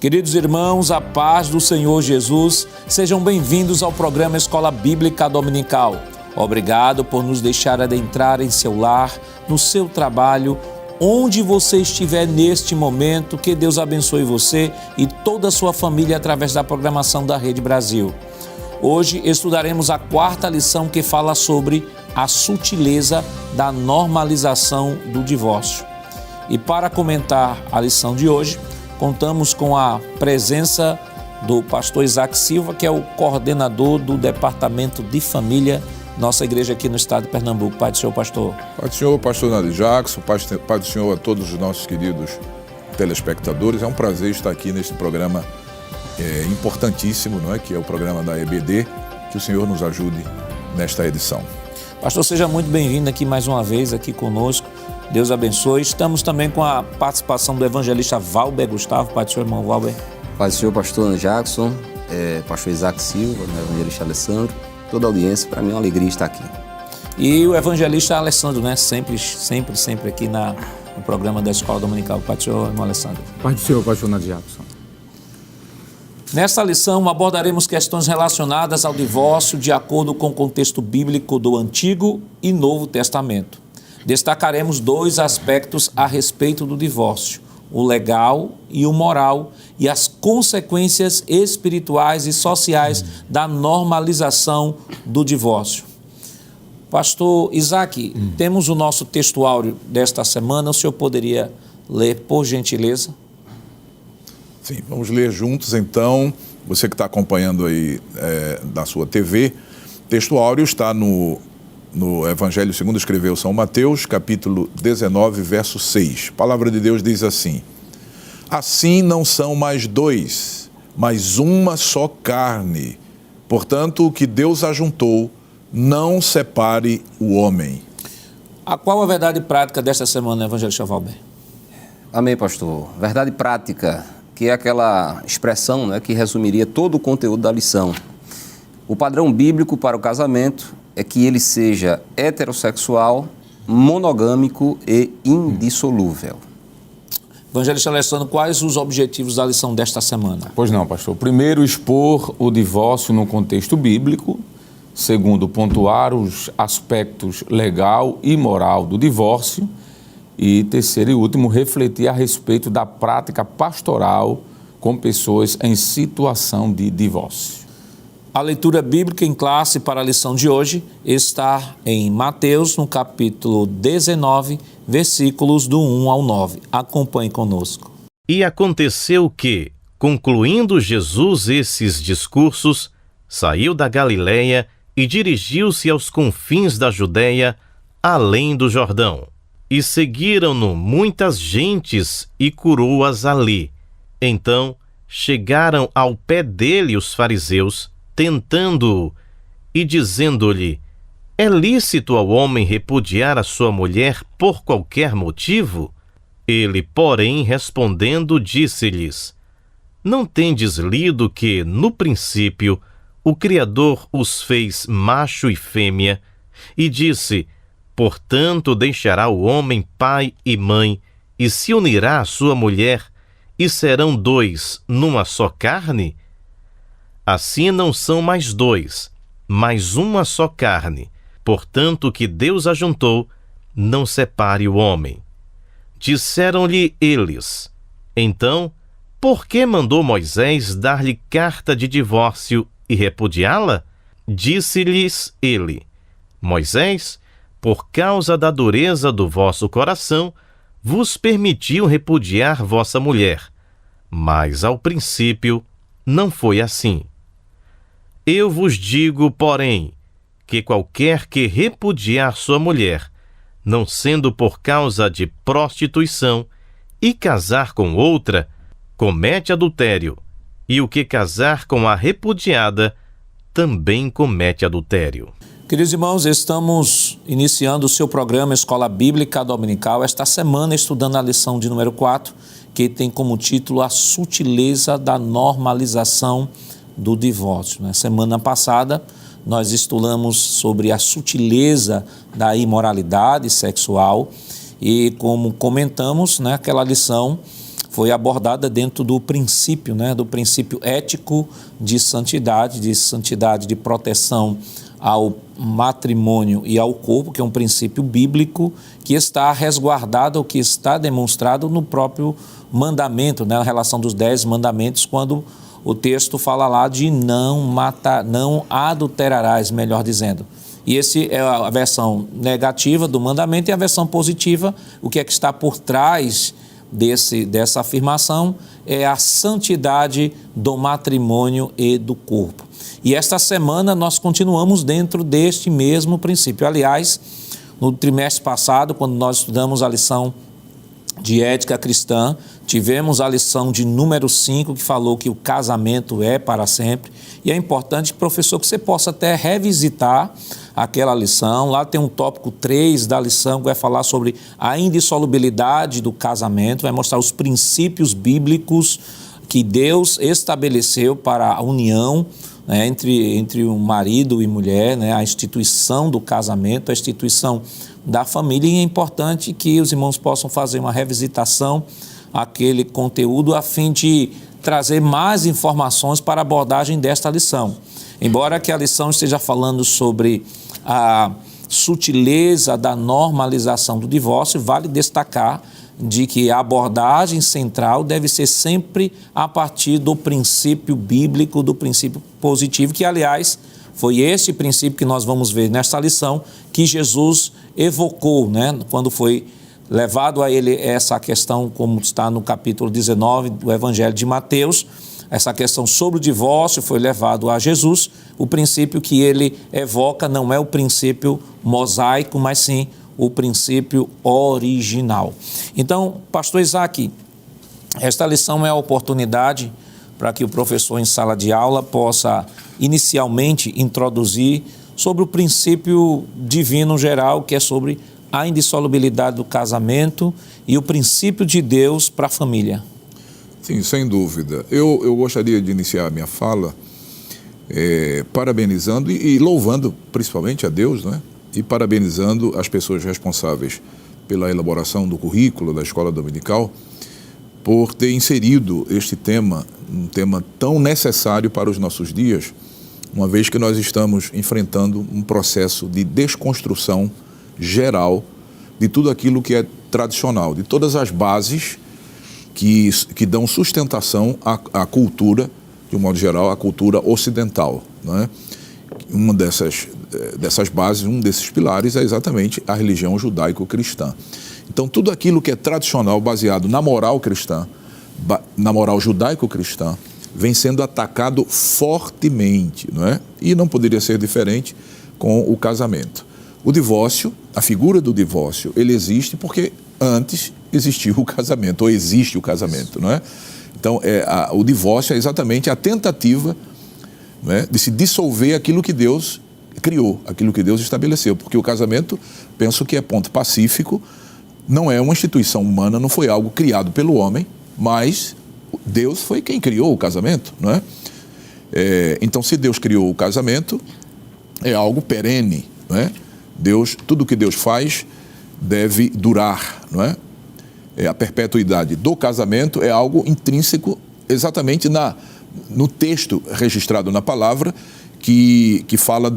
Queridos irmãos, a paz do Senhor Jesus, sejam bem-vindos ao programa Escola Bíblica Dominical. Obrigado por nos deixar adentrar em seu lar, no seu trabalho, onde você estiver neste momento. Que Deus abençoe você e toda a sua família através da programação da Rede Brasil. Hoje estudaremos a quarta lição, que fala sobre a sutileza da normalização do divórcio. E para comentar a lição de hoje, contamos com a presença do pastor Isaac Silva, que é o coordenador do Departamento de Família, nossa igreja aqui no estado de Pernambuco. Pai do Senhor, pastor. Pai do Senhor, pastor Nali Jackson, Pai do Senhor a todos os nossos queridos telespectadores. É um prazer estar aqui neste programa importantíssimo, não é? Que é o programa da EBD. Que o Senhor nos ajude nesta edição. Pastor, seja muito bem-vindo aqui mais uma vez aqui conosco. Deus abençoe. Estamos também com a participação do evangelista Valber Gustavo. Pai do Senhor, irmão Valber. Pai do Senhor, pastor Nali Jackson, pastor Isaac Silva, evangelista Alessandro, toda a audiência. Para mim é uma alegria estar aqui. E o evangelista Alessandro, né? Sempre aqui no programa da Escola Dominical. Pai do Senhor, irmão Alessandro. Pai do Senhor, pastor Nali Jackson. Nesta lição abordaremos questões relacionadas ao divórcio de acordo com o contexto bíblico do Antigo e Novo Testamento. Destacaremos dois aspectos a respeito do divórcio: o legal e o moral, e as consequências espirituais e sociais da normalização do divórcio. Pastor Isaac, temos o nosso textuário desta semana. O senhor poderia ler, por gentileza? Sim, vamos ler juntos então. Você que está acompanhando aí na sua TV, textuário está no Evangelho segundo escreveu São Mateus, capítulo 19, verso 6. A palavra de Deus diz assim: assim não são mais dois, mas uma só carne. Portanto, o que Deus ajuntou, não separe o homem. Qual a verdade prática desta semana, evangelista Valber? Amém, pastor. Verdade prática, que é aquela expressão, né, que resumiria todo o conteúdo da lição. O padrão bíblico para o casamento é que ele seja heterossexual, monogâmico e indissolúvel. Evangelista Alessandro, quais os objetivos da lição desta semana? Pois não, pastor. Primeiro, expor o divórcio no contexto bíblico. Segundo, pontuar os aspectos legal e moral do divórcio. E terceiro e último, refletir a respeito da prática pastoral com pessoas em situação de divórcio. A leitura bíblica em classe para a lição de hoje está em Mateus, no capítulo 19, versículos do 1 ao 9. Acompanhe conosco. E aconteceu que, concluindo Jesus esses discursos, saiu da Galiléia e dirigiu-se aos confins da Judéia, além do Jordão. E seguiram-no muitas gentes e curou-as ali. Então chegaram ao pé dele os fariseus, tentando-o e dizendo-lhe: é lícito ao homem repudiar a sua mulher por qualquer motivo? Ele, porém, respondendo, disse-lhes: não tendes lido que, no princípio, o Criador os fez macho e fêmea, e disse: portanto, deixará o homem pai e mãe, e se unirá à sua mulher, e serão dois numa só carne? Assim não são mais dois, mas uma só carne. Portanto, o que Deus ajuntou, não separe o homem. Disseram-lhe eles: então, por que mandou Moisés dar-lhe carta de divórcio e repudiá-la? Disse-lhes ele: Moisés, por causa da dureza do vosso coração, vos permitiu repudiar vossa mulher. Mas, ao princípio, não foi assim. Eu vos digo, porém, que qualquer que repudiar sua mulher, não sendo por causa de prostituição, e casar com outra, comete adultério, e o que casar com a repudiada, também comete adultério. Queridos irmãos, estamos iniciando o seu programa Escola Bíblica Dominical, esta semana estudando a lição de número 4, que tem como título A Sutileza da Normalização do Divórcio. Na semana passada, nós estudamos sobre a sutileza da imoralidade sexual e, como comentamos, aquela lição foi abordada dentro do princípio, né, do princípio ético de santidade de proteção ao matrimônio e ao corpo, que é um princípio bíblico que está resguardado, ou que está demonstrado no próprio mandamento, né, na relação dos 10 mandamentos, quando o texto fala lá de não adulterarás, melhor dizendo. E essa é a versão negativa do mandamento, e a versão positiva, o que é que está por trás dessa afirmação, é a santidade do matrimônio e do corpo. E esta semana nós continuamos dentro deste mesmo princípio. Aliás, no trimestre passado, quando nós estudamos a lição de ética cristã, tivemos a lição de número 5, que falou que o casamento é para sempre. E é importante, professor, que você possa até revisitar aquela lição. Lá tem um tópico 3 da lição que vai falar sobre a indissolubilidade do casamento, vai mostrar os princípios bíblicos que Deus estabeleceu para a união, né, entre um marido e mulher, né, a instituição do casamento, a instituição da família. E é importante que os irmãos possam fazer uma revisitação àquele conteúdo a fim de trazer mais informações para a abordagem desta lição. Embora que a lição esteja falando sobre a sutileza da normalização do divórcio, vale destacar de que a abordagem central deve ser sempre a partir do princípio bíblico, do princípio positivo, que, aliás, foi esse princípio que nós vamos ver nesta lição que Jesus evocou, né, quando foi levado a ele essa questão, como está no capítulo 19 do Evangelho de Mateus. Essa questão sobre o divórcio foi levado a Jesus. O princípio que ele evoca não é o princípio mosaico, mas sim o princípio original. Então, pastor Isaac, esta lição é a oportunidade para que o professor em sala de aula possa inicialmente introduzir sobre o princípio divino geral, que é sobre a indissolubilidade do casamento e o princípio de Deus para a família. Sim, sem dúvida. Eu gostaria de iniciar a minha fala parabenizando e louvando principalmente a Deus, né? E parabenizando as pessoas responsáveis pela elaboração do currículo da Escola Dominical por ter inserido este tema, um tema tão necessário para os nossos dias, uma vez que nós estamos enfrentando um processo de desconstrução geral de tudo aquilo que é tradicional, de todas as bases que dão sustentação à cultura, de um modo geral, à cultura ocidental, não é? Uma dessas bases, um desses pilares é exatamente a religião judaico-cristã. Então, tudo aquilo que é tradicional, baseado na moral cristã, na moral judaico-cristã, vem sendo atacado fortemente, não é? E não poderia ser diferente com o casamento. O divórcio, a figura do divórcio, ele existe porque antes existiu o casamento, ou existe o casamento, não é? Então, o divórcio é exatamente a tentativa, não é, de se dissolver aquilo que Deus criou, aquilo que Deus estabeleceu, porque o casamento, penso que é ponto pacífico, não é uma instituição humana, não foi algo criado pelo homem, mas Deus foi quem criou o casamento, não é? Então, se Deus criou o casamento, é algo perene, não é? Tudo que Deus faz deve durar, não é? A perpetuidade do casamento é algo intrínseco exatamente no texto registrado na palavra, que fala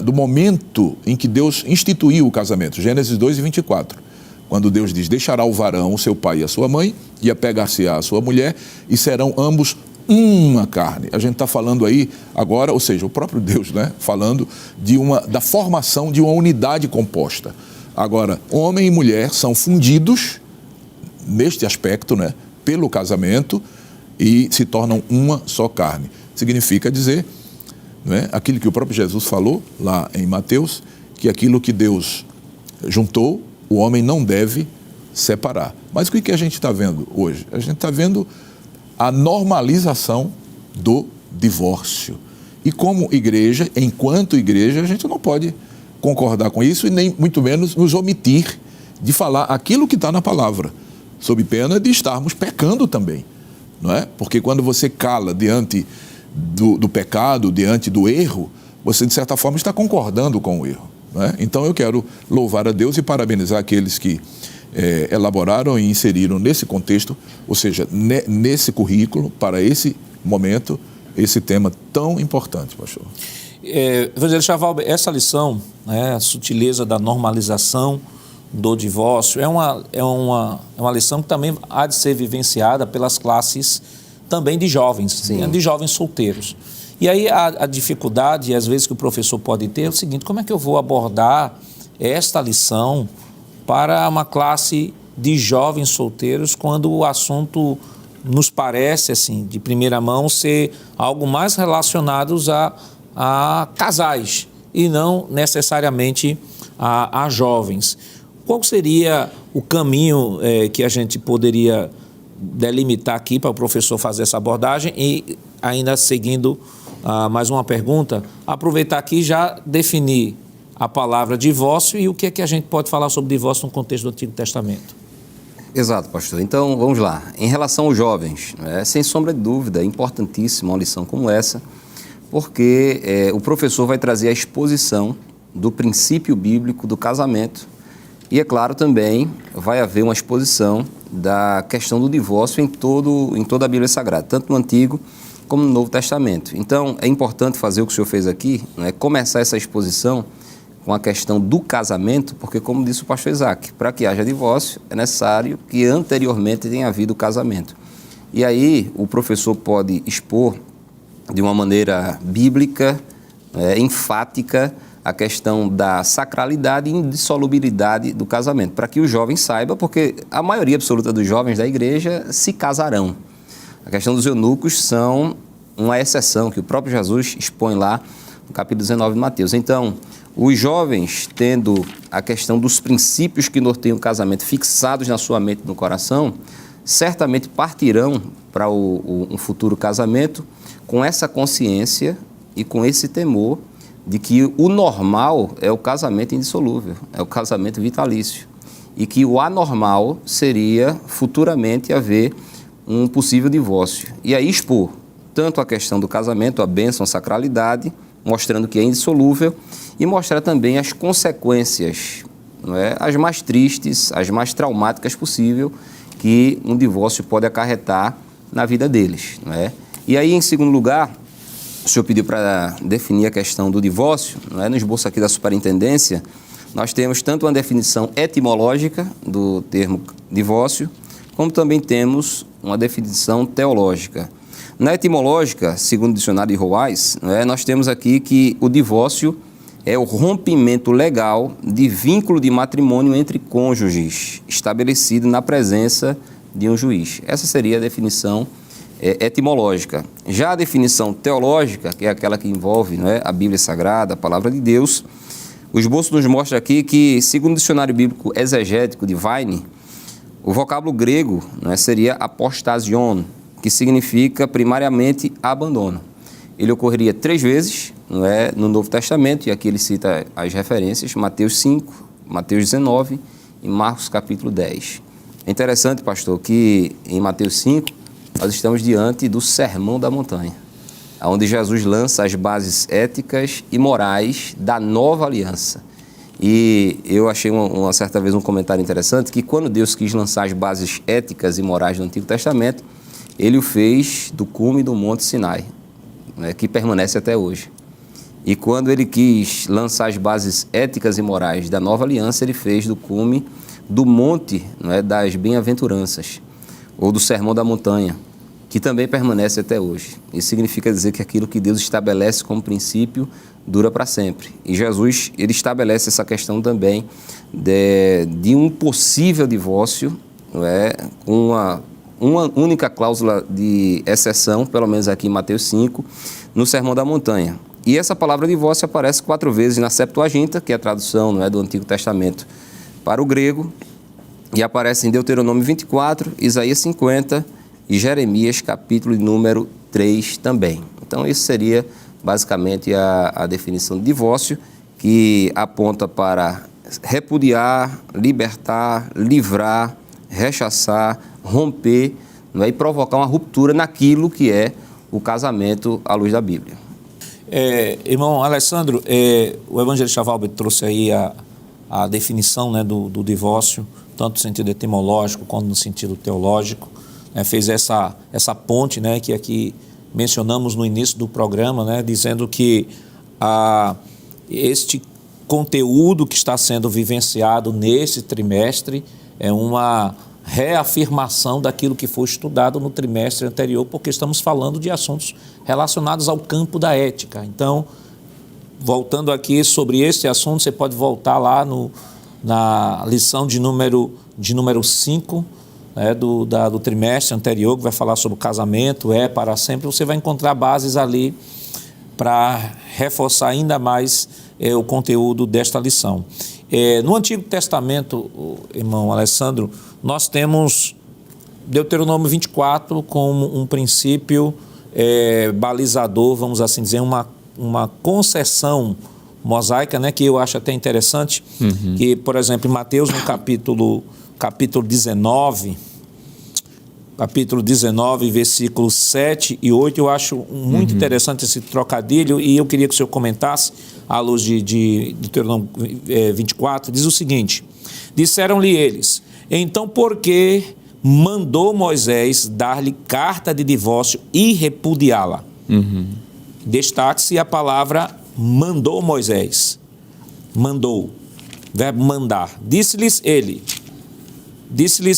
do momento em que Deus instituiu o casamento, Gênesis 2:24, quando Deus diz: deixará o varão, o seu pai e a sua mãe, e apegar-se-á a sua mulher, e serão ambos uma carne. A gente está falando aí agora, ou seja, o próprio Deus, né, falando da formação de uma unidade composta. Agora, homem e mulher são fundidos neste aspecto, né, pelo casamento, e se tornam uma só carne. Significa dizer, não é, aquilo que o próprio Jesus falou lá em Mateus, que aquilo que Deus juntou, o homem não deve separar. Mas o que a gente está vendo hoje? A gente está vendo a normalização do divórcio. E como igreja, enquanto igreja, a gente não pode concordar com isso e nem muito menos nos omitir de falar aquilo que está na palavra, sob pena de estarmos pecando também, não é? Porque quando você cala diante do pecado, diante do erro, você de certa forma está concordando com o erro, não é? Então eu quero louvar a Deus e parabenizar aqueles que elaboraram e inseriram nesse contexto, ou seja, nesse currículo, para esse momento, esse tema tão importante, pastor. Evangelho Chavalber, essa lição, né, a sutileza da normalização do divórcio, é uma lição que também há de ser vivenciada pelas classes também de jovens, né, de jovens solteiros. E aí a dificuldade, às vezes, que o professor pode ter é o seguinte: como é que eu vou abordar esta lição para uma classe de jovens solteiros quando o assunto nos parece, assim, de primeira mão, ser algo mais relacionado a casais e não necessariamente a jovens? Qual seria o caminho que a gente poderia delimitar aqui para o professor fazer essa abordagem? E ainda seguindo mais uma pergunta, aproveitar aqui e já definir a palavra divórcio e o que é que a gente pode falar sobre divórcio no contexto do Antigo Testamento. Exato, pastor. Então, vamos lá. Em relação aos jovens, sem sombra de dúvida, é importantíssima uma lição como essa, porque o professor vai trazer a exposição do princípio bíblico do casamento e, é claro, também vai haver uma exposição da questão do divórcio em toda a Bíblia Sagrada, tanto no Antigo como no Novo Testamento. Então, é importante fazer o que o senhor fez aqui, começar essa exposição com a questão do casamento, porque, como disse o pastor Isaac, para que haja divórcio é necessário que anteriormente tenha havido o casamento. E aí o professor pode expor de uma maneira bíblica, enfática, a questão da sacralidade e indissolubilidade do casamento, para que o jovem saiba, porque a maioria absoluta dos jovens da igreja se casarão. A questão dos eunucos são uma exceção, que o próprio Jesus expõe lá no capítulo 19 de Mateus. Então, os jovens, tendo a questão dos princípios que norteiam o casamento fixados na sua mente e no coração, certamente partirão para um futuro casamento com essa consciência e com esse temor de que o normal é o casamento indissolúvel, é o casamento vitalício, e que o anormal seria futuramente haver um possível divórcio. E aí expor tanto a questão do casamento, a bênção, a sacralidade, mostrando que é indissolúvel, e mostrar também as consequências, as mais tristes, as mais traumáticas possível que um divórcio pode acarretar na vida deles. E aí, em segundo lugar, o senhor pediu para definir a questão do divórcio. No esboço aqui da superintendência, nós temos tanto uma definição etimológica do termo divórcio, como também temos uma definição teológica. Na etimológica, segundo o dicionário de Roais, nós temos aqui que o divórcio é o rompimento legal de vínculo de matrimônio entre cônjuges, estabelecido na presença de um juiz. Essa seria a definição etimológica. Já a definição teológica, que é aquela que envolve a Bíblia Sagrada, a Palavra de Deus, o esboço nos mostra aqui que, segundo o dicionário bíblico exegético de Vine, o vocábulo grego seria apostasion, que significa primariamente abandono. Ele ocorreria 3 vezes no Novo Testamento, e aqui ele cita as referências, Mateus 5, Mateus 19 e Marcos capítulo 10. É interessante, pastor, que em Mateus 5 nós estamos diante do Sermão da Montanha, onde Jesus lança as bases éticas e morais da nova aliança. E eu achei uma certa vez um comentário interessante, que quando Deus quis lançar as bases éticas e morais do Antigo Testamento, ele o fez do cume do Monte Sinai, que permanece até hoje. E quando ele quis lançar as bases éticas e morais da nova aliança, ele fez do cume do Monte das Bem-aventuranças, ou do Sermão da Montanha, que também permanece até hoje. Isso significa dizer que aquilo que Deus estabelece como princípio dura para sempre. E Jesus, ele estabelece essa questão também de um possível divórcio, com uma única cláusula de exceção, pelo menos aqui em Mateus 5, no Sermão da Montanha. E essa palavra divórcio aparece 4 vezes na Septuaginta, que é a tradução do Antigo Testamento para o grego, e aparece em Deuteronômio 24, Isaías 50 e Jeremias, capítulo de número 3 também. Então, isso seria basicamente a definição de divórcio, que aponta para repudiar, libertar, livrar, rechaçar, romper, e provocar uma ruptura naquilo que é o casamento à luz da Bíblia. Irmão Alessandro, o Evangelho Chavalber trouxe aí a definição do divórcio tanto no sentido etimológico quanto no sentido teológico, né? Fez essa ponte, né, que aqui mencionamos no início do programa, né, dizendo que este conteúdo que está sendo vivenciado nesse trimestre é uma reafirmação daquilo que foi estudado no trimestre anterior, porque estamos falando de assuntos relacionados ao campo da ética. Então, voltando aqui sobre esse assunto, você pode voltar lá na lição de número 5, né, do trimestre anterior, que vai falar sobre o casamento, para sempre. Você vai encontrar bases ali para reforçar ainda mais o conteúdo desta lição. No Antigo Testamento, irmão Alessandro, nós temos Deuteronômio 24 como um princípio balizador, vamos assim dizer, uma concessão mosaica, né, que eu acho até interessante, que, por exemplo, em Mateus, no capítulo 19, versículos 7 e 8, eu acho muito interessante esse trocadilho, e eu queria que o senhor comentasse, à luz de Deuteronômio 24, diz o seguinte: disseram-lhe eles, então por que mandou Moisés dar-lhe carta de divórcio e repudiá-la? Destaque-se a palavra mandou Moisés. Mandou, verbo mandar. Disse-lhes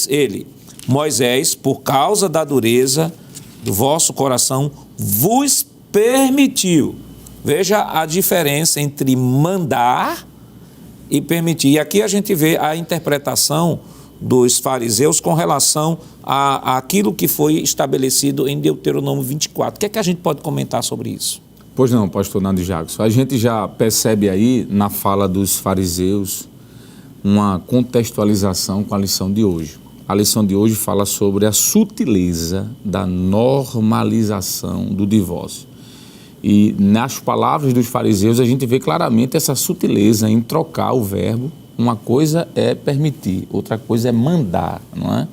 ele, Moisés, por causa da dureza do vosso coração, vos permitiu. Veja a diferença entre mandar e permitir. E aqui a gente vê a interpretação dos fariseus com relação àquilo que foi estabelecido em Deuteronômio 24. O que é que a gente pode comentar sobre isso? Pois não, pastor Nando Jackson. A gente já percebe aí na fala dos fariseus uma contextualização com a lição de hoje. A lição de hoje fala sobre a sutileza da normalização do divórcio. E nas palavras dos fariseus a gente vê claramente essa sutileza em trocar o verbo. Uma coisa é permitir, outra coisa é mandar, não é?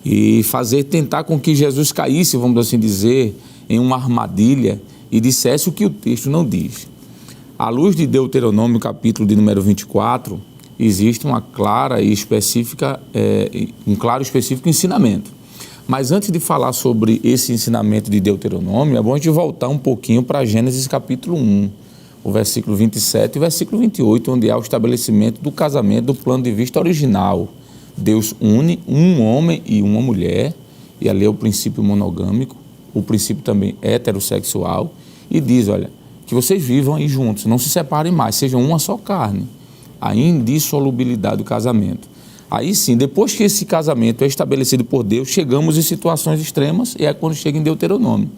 E tentar com que Jesus caísse, vamos assim dizer, em uma armadilha e dissesse o que o texto não diz. À luz de Deuteronômio, capítulo de número 24, existe um claro e específico ensinamento. Mas antes de falar sobre esse ensinamento de Deuteronômio, é bom a gente voltar um pouquinho para Gênesis capítulo 1, o versículo 27 e o versículo 28, onde há o estabelecimento do casamento do plano de vista original. Deus une um homem e uma mulher, e ali é o princípio monogâmico, o princípio também heterossexual, e diz, olha, que vocês vivam aí juntos, não se separem mais, sejam uma só carne. A indissolubilidade do casamento. Aí sim, depois que esse casamento é estabelecido por Deus, chegamos em situações extremas, e é quando chega em Deuteronômio.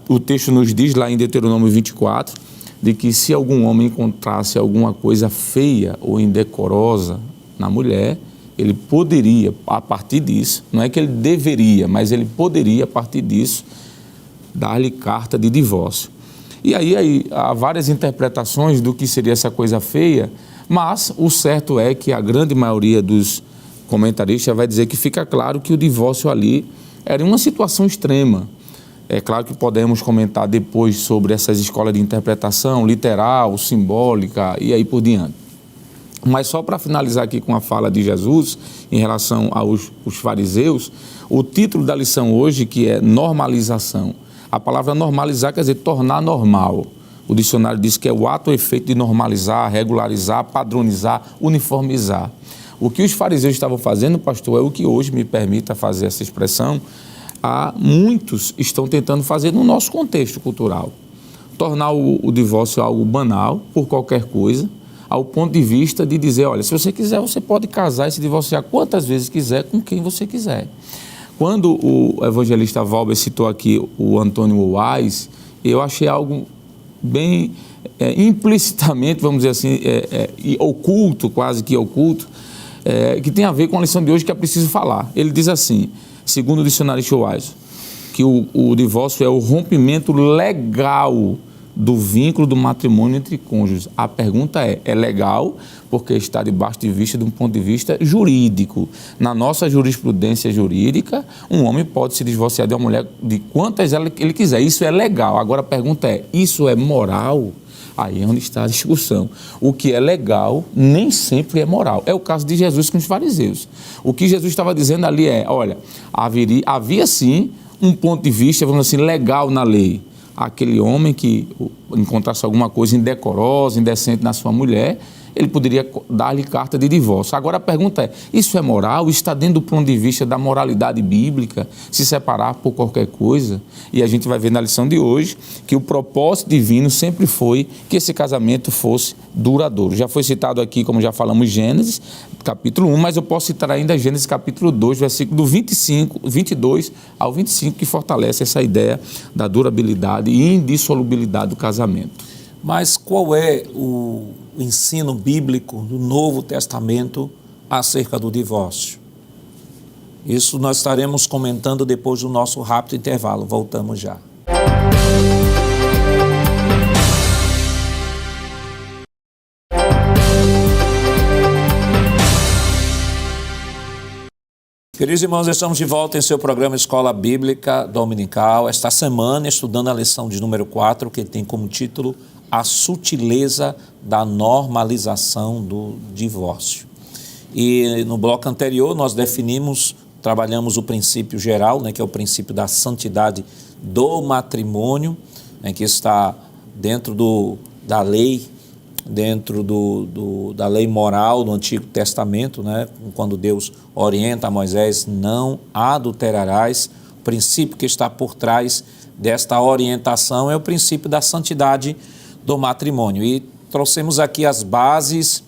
O texto nos diz lá em Deuteronômio 24, de que se algum homem encontrasse alguma coisa feia ou indecorosa na mulher, ele poderia, a partir disso, não é que ele deveria, mas ele poderia, a partir disso, dar-lhe carta de divórcio. E aí há várias interpretações do que seria essa coisa feia, mas o certo é que a grande maioria dos comentaristas vai dizer que fica claro que o divórcio ali era uma situação extrema. É claro que podemos comentar depois sobre essas escolas de interpretação, literal, simbólica e aí por diante. Mas só para finalizar aqui com a fala de Jesus em relação aos fariseus, o título da lição hoje, que é normalização. A palavra normalizar quer dizer tornar normal. O dicionário diz que é o ato ou efeito de normalizar, regularizar, padronizar, uniformizar. O que os fariseus estavam fazendo, pastor, é o que hoje me permita fazer essa expressão, muitos estão tentando fazer no nosso contexto cultural. Tornar o divórcio algo banal, por qualquer coisa, ao ponto de vista de dizer, olha, se você quiser, você pode casar e se divorciar quantas vezes quiser, com quem você quiser. Quando o evangelista Valber citou aqui o Antônio Wise, eu achei algo bem implicitamente, vamos dizer assim, oculto, quase que oculto, que tem a ver com a lição de hoje que é preciso falar. Ele diz assim, segundo o dicionário Wise, que o divórcio é o rompimento legal do vínculo do matrimônio entre cônjuges. A pergunta é legal porque está debaixo de vista de um ponto de vista jurídico. Na nossa jurisprudência jurídica, um homem pode se divorciar de uma mulher de quantas ele quiser. Isso é legal. Agora a pergunta é, isso é moral? Aí é onde está a discussão. O que é legal nem sempre é moral. É o caso de Jesus com os fariseus. O que Jesus estava dizendo ali é, olha, havia sim um ponto de vista, vamos dizer assim, legal na lei. Aquele homem que encontrasse alguma coisa indecorosa, indecente na sua mulher, ele poderia dar-lhe carta de divórcio. Agora a pergunta é, isso é moral? Está dentro do ponto de vista da moralidade bíblica, se separar por qualquer coisa? E a gente vai ver na lição de hoje que o propósito divino sempre foi que esse casamento fosse duradouro. Já foi citado aqui, como já falamos, Gênesis, capítulo 1, mas eu posso citar ainda Gênesis capítulo 2, versículo do 22 ao 25, que fortalece essa ideia da durabilidade e indissolubilidade do casamento. Mas qual é o ensino bíblico do Novo Testamento acerca do divórcio? Isso nós estaremos comentando depois do nosso rápido intervalo. Voltamos já. Queridos irmãos, estamos de volta em seu programa Escola Bíblica Dominical. Esta semana, estudando a lição de número 4, que tem como título A Sutileza da Normalização do Divórcio. E no bloco anterior, nós trabalhamos o princípio geral, que é o princípio da santidade do matrimônio, que está dentro da lei, da lei moral do Antigo Testamento, quando Deus orienta a Moisés, não adulterarás. O princípio que está por trás desta orientação é o princípio da santidade do matrimônio. E trouxemos aqui as bases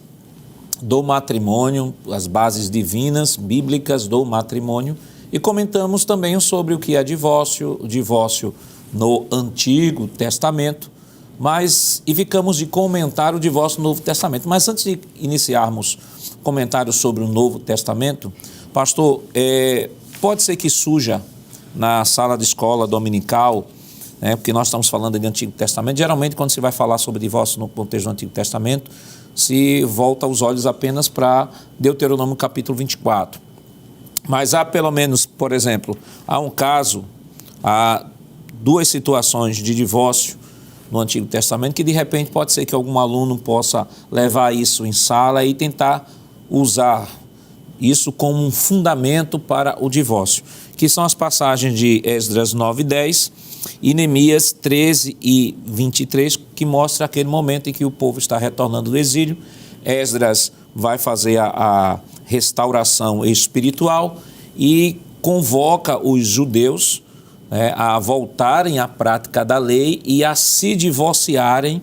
do matrimônio, as bases divinas, bíblicas do matrimônio, e comentamos também sobre o que é divórcio, o divórcio no Antigo Testamento, e ficamos de comentar o divórcio no Novo Testamento. Mas antes de iniciarmos comentários sobre o Novo Testamento, pastor, pode ser que surja na sala de escola dominical, porque nós estamos falando de Antigo Testamento, geralmente quando se vai falar sobre divórcio no contexto do Antigo Testamento, se volta os olhos apenas para Deuteronômio capítulo 24. Mas há pelo menos, por exemplo, há duas situações de divórcio no Antigo Testamento que de repente pode ser que algum aluno possa levar isso em sala e tentar usar isso como um fundamento para o divórcio, que são as passagens de Esdras 9 e 10 e Neemias 13 e 23, que mostra aquele momento em que o povo está retornando do exílio. Esdras vai fazer a restauração espiritual e convoca os judeus a voltarem à prática da lei e a se divorciarem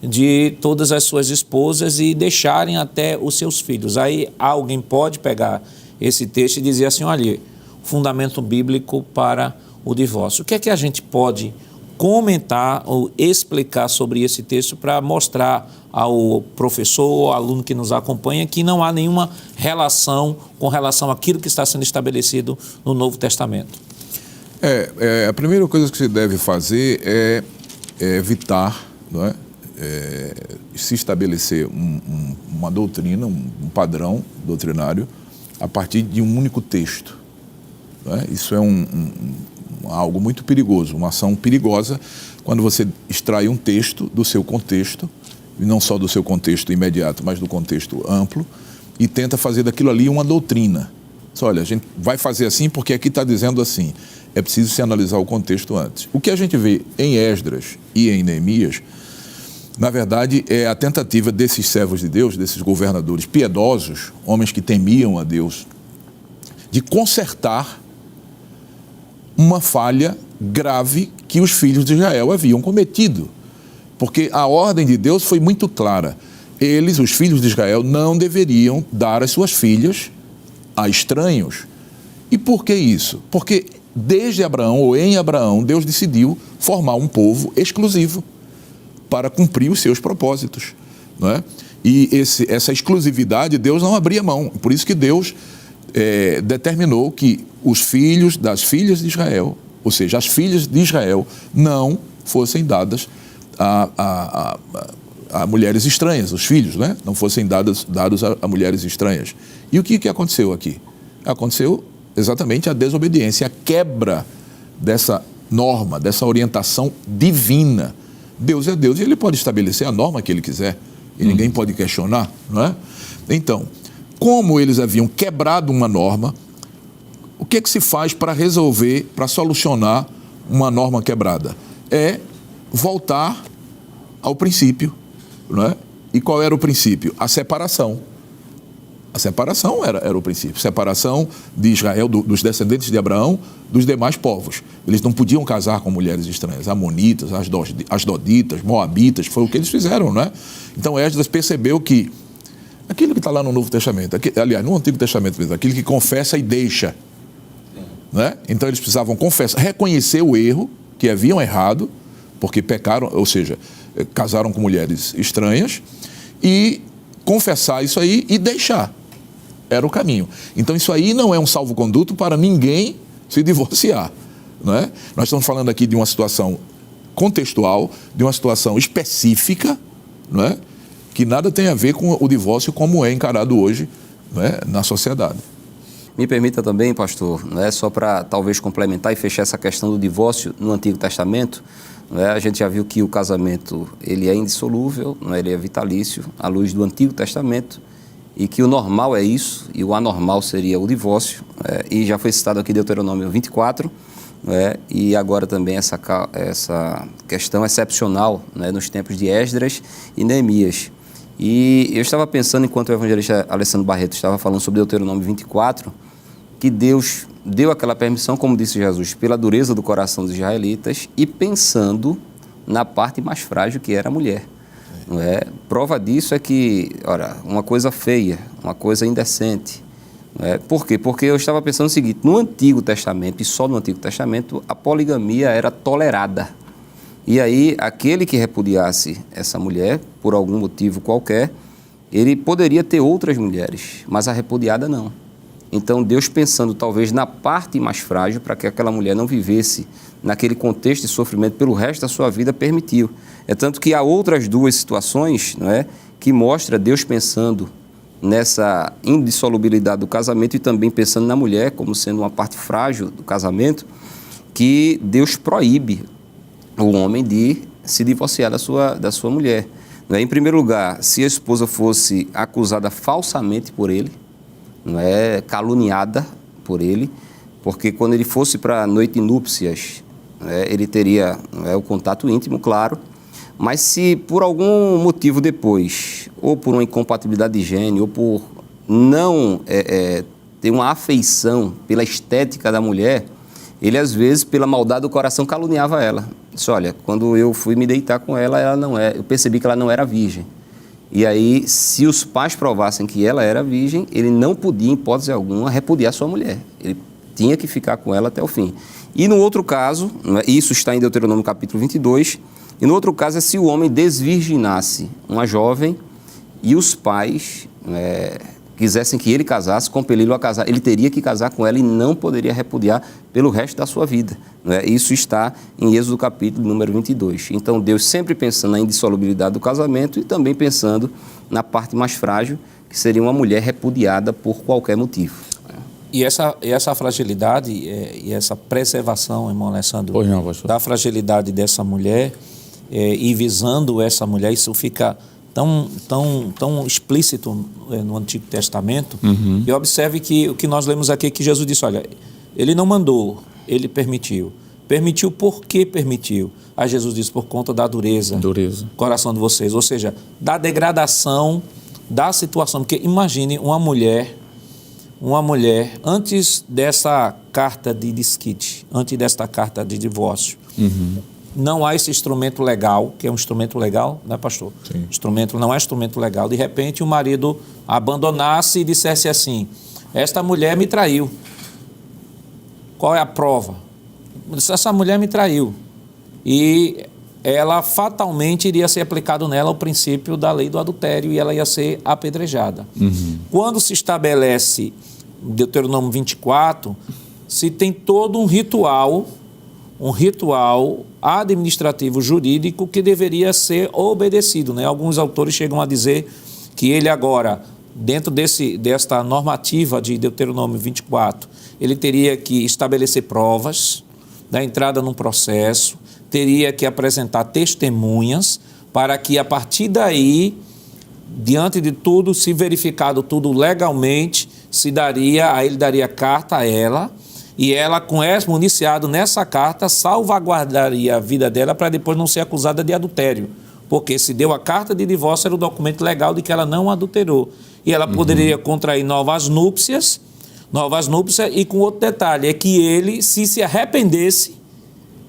de todas as suas esposas e deixarem até os seus filhos. Aí alguém pode pegar esse texto e dizer assim, olha, fundamento bíblico para o divórcio. O que é que a gente pode comentar ou explicar sobre esse texto para mostrar ao professor ou ao aluno que nos acompanha que não há nenhuma relação com relação àquilo que está sendo estabelecido no Novo Testamento? A primeira coisa que se deve fazer é evitar, se estabelecer uma doutrina, um padrão doutrinário a partir de um único texto. Isso é algo muito perigoso, uma ação perigosa quando você extrai um texto do seu contexto, e não só do seu contexto imediato, mas do contexto amplo, e tenta fazer daquilo ali uma doutrina. Olha, a gente vai fazer assim porque aqui está dizendo assim. É preciso se analisar o contexto antes. O que a gente vê em Esdras e em Neemias, na verdade, é a tentativa desses servos de Deus, desses governadores piedosos, homens que temiam a Deus, de consertar uma falha grave que os filhos de Israel haviam cometido. Porque a ordem de Deus foi muito clara. Eles, os filhos de Israel, não deveriam dar as suas filhas a estranhos. E por que isso? Porque desde Abraão, ou em Abraão, Deus decidiu formar um povo exclusivo para cumprir os seus propósitos. E essa exclusividade Deus não abria mão. Por isso que Deus determinou que os filhos das filhas de Israel, ou seja, as filhas de Israel, não fossem dadas a mulheres estranhas, os filhos, né? Não fossem dados a mulheres estranhas. E o que aconteceu aqui? Aconteceu exatamente a desobediência, a quebra dessa norma, dessa orientação divina. Deus é Deus e Ele pode estabelecer a norma que Ele quiser e ninguém pode questionar, não é? Então, como eles haviam quebrado uma norma, o que se faz para resolver, para solucionar uma norma quebrada? É voltar ao princípio, não é? E qual era o princípio? A separação. A separação era o princípio. Separação de Israel, dos descendentes de Abraão, dos demais povos. Eles não podiam casar com mulheres estranhas, amonitas, asdoditas, moabitas, foi o que eles fizeram, não é? Então Esdras percebeu que aquilo que está lá no Novo Testamento, aliás, no Antigo Testamento mesmo, aquilo que confessa e deixa, né? Então eles precisavam confessar, reconhecer o erro, que haviam errado, porque pecaram, ou seja, casaram com mulheres estranhas, e confessar isso aí e deixar. Era o caminho. Então isso aí não é um salvo-conduto para ninguém se divorciar, não é? Nós estamos falando aqui de uma situação contextual, de uma situação específica, não é? Que nada tem a ver com o divórcio como é encarado hoje, não é? Na sociedade. Me permita também, pastor, né, só para talvez complementar e fechar essa questão do divórcio no Antigo Testamento, né, a gente já viu que o casamento ele é indissolúvel, né, ele é vitalício, à luz do Antigo Testamento, e que o normal é isso, e o anormal seria o divórcio, e já foi citado aqui Deuteronômio 24, e agora também essa questão excepcional, né, nos tempos de Esdras e Neemias. E eu estava pensando, enquanto o evangelista Alessandro Barreto estava falando sobre Deuteronômio 24, que Deus deu aquela permissão, como disse Jesus, pela dureza do coração dos israelitas e pensando na parte mais frágil que era a mulher. Não é? Prova disso é que, ora, uma coisa feia, uma coisa indecente. Não é? Por quê? Porque eu estava pensando o seguinte, no Antigo Testamento, e só no Antigo Testamento, a poligamia era tolerada. E aí, aquele que repudiasse essa mulher, por algum motivo qualquer, ele poderia ter outras mulheres, mas a repudiada não. Então, Deus pensando talvez na parte mais frágil, para que aquela mulher não vivesse naquele contexto de sofrimento pelo resto da sua vida, permitiu. É tanto que há outras duas situações, não é, que mostra Deus pensando nessa indissolubilidade do casamento e também pensando na mulher como sendo uma parte frágil do casamento, que Deus proíbe o homem de se divorciar da sua mulher. Não é? Em primeiro lugar, se a esposa fosse acusada falsamente por ele, não é, caluniada por ele, porque quando ele fosse para a noite de núpcias, ele teria o contato íntimo, claro, mas se por algum motivo depois, ou por uma incompatibilidade de gênero, ou por não ter uma afeição pela estética da mulher, ele às vezes, pela maldade do coração, caluniava ela. Disse, olha, quando eu fui me deitar com ela, eu percebi que ela não era virgem. E aí, se os pais provassem que ela era virgem, ele não podia, em hipótese alguma, repudiar sua mulher. Ele tinha que ficar com ela até o fim. E no outro caso, isso está em Deuteronômio capítulo 22, e no outro caso é se o homem desvirginasse uma jovem e os pais quisessem que ele casasse, compeli-lo a casar, ele teria que casar com ela e não poderia repudiar pelo resto da sua vida. Isso está em Êxodo capítulo número 22. Então Deus sempre pensando na indissolubilidade do casamento e também pensando na parte mais frágil, que seria uma mulher repudiada por qualquer motivo. E essa fragilidade e essa preservação, irmão Alessandro, da fragilidade dessa mulher e visando essa mulher, isso fica tão explícito no Antigo Testamento. Uhum. E observe que o que nós lemos aqui é que Jesus disse, olha, ele não mandou, ele permitiu. Permitiu por que permitiu? Aí Jesus disse, por conta da dureza. do coração de vocês, ou seja, da degradação da situação. Porque imagine uma mulher, antes dessa carta de desquite, antes desta carta de divórcio, não há esse instrumento legal, que é um instrumento legal, né, pastor? Sim. Não é instrumento legal. De repente, o marido abandonasse e dissesse assim, esta mulher me traiu. Qual é a prova? Essa mulher me traiu. E ela fatalmente iria ser aplicado nela o princípio da lei do adultério e ela ia ser apedrejada. Quando se estabelece Deuteronômio 24, se tem todo um ritual um ritual administrativo jurídico que deveria ser obedecido, né? Alguns autores chegam a dizer que ele agora, dentro desta normativa de Deuteronômio 24, ele teria que estabelecer provas da entrada num processo, teria que apresentar testemunhas para que, a partir daí, diante de tudo, se verificado tudo legalmente, ele daria carta a ela, e ela, com esse municiado nessa carta, salvaguardaria a vida dela para depois não ser acusada de adultério. Porque se deu a carta de divórcio, era o documento legal de que ela não adulterou. E ela poderia contrair novas núpcias, e com outro detalhe, é que ele, se arrependesse,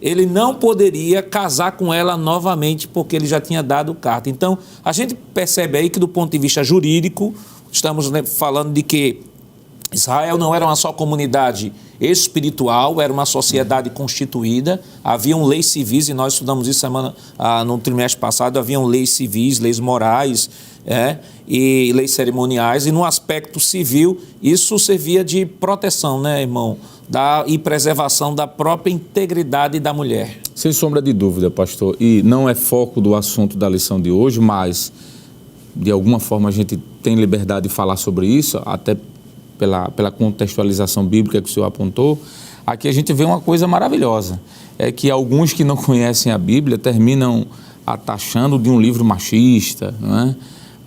ele não poderia casar com ela novamente, porque ele já tinha dado carta. Então, a gente percebe aí que, do ponto de vista jurídico, estamos falando de que Israel não era uma só comunidade espiritual, era uma sociedade constituída, haviam leis civis, e nós estudamos isso no trimestre passado, haviam leis civis, leis morais, e leis cerimoniais, e no aspecto civil, isso servia de proteção, né, irmão, e preservação da própria integridade da mulher. Sem sombra de dúvida, pastor, e não é foco do assunto da lição de hoje, mas de alguma forma a gente tem liberdade de falar sobre isso, até pela contextualização bíblica que o senhor apontou. Aqui a gente vê uma coisa maravilhosa, é que alguns que não conhecem a Bíblia terminam a taxando de um livro machista, não é?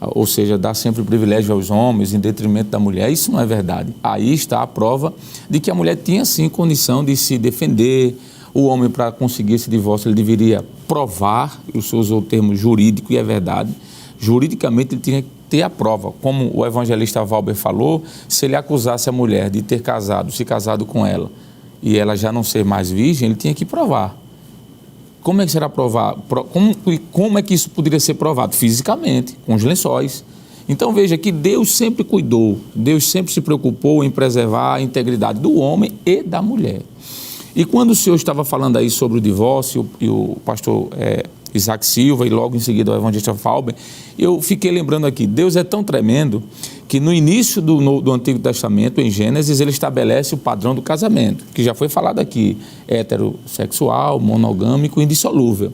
Ou seja, dá sempre privilégio aos homens em detrimento da mulher. Isso não é verdade. Aí está a prova de que a mulher tinha sim condição de se defender. O homem, para conseguir esse divórcio, ele deveria provar, o senhor usou o termo jurídico, e é verdade, juridicamente ele tinha que ter a prova. Como o evangelista Valber falou, se ele acusasse a mulher de ter se casado com ela, e ela já não ser mais virgem, ele tinha que provar. Como é que será provado? Como é que isso poderia ser provado? Fisicamente, com os lençóis. Então veja que Deus sempre cuidou, Deus sempre se preocupou em preservar a integridade do homem e da mulher. E quando o senhor estava falando aí sobre o divórcio, e o pastor Isaac Silva, e logo em seguida o evangelista Valber, eu fiquei lembrando aqui, Deus é tão tremendo que no início do Antigo Testamento, em Gênesis, ele estabelece o padrão do casamento, que já foi falado aqui, heterossexual, monogâmico, indissolúvel.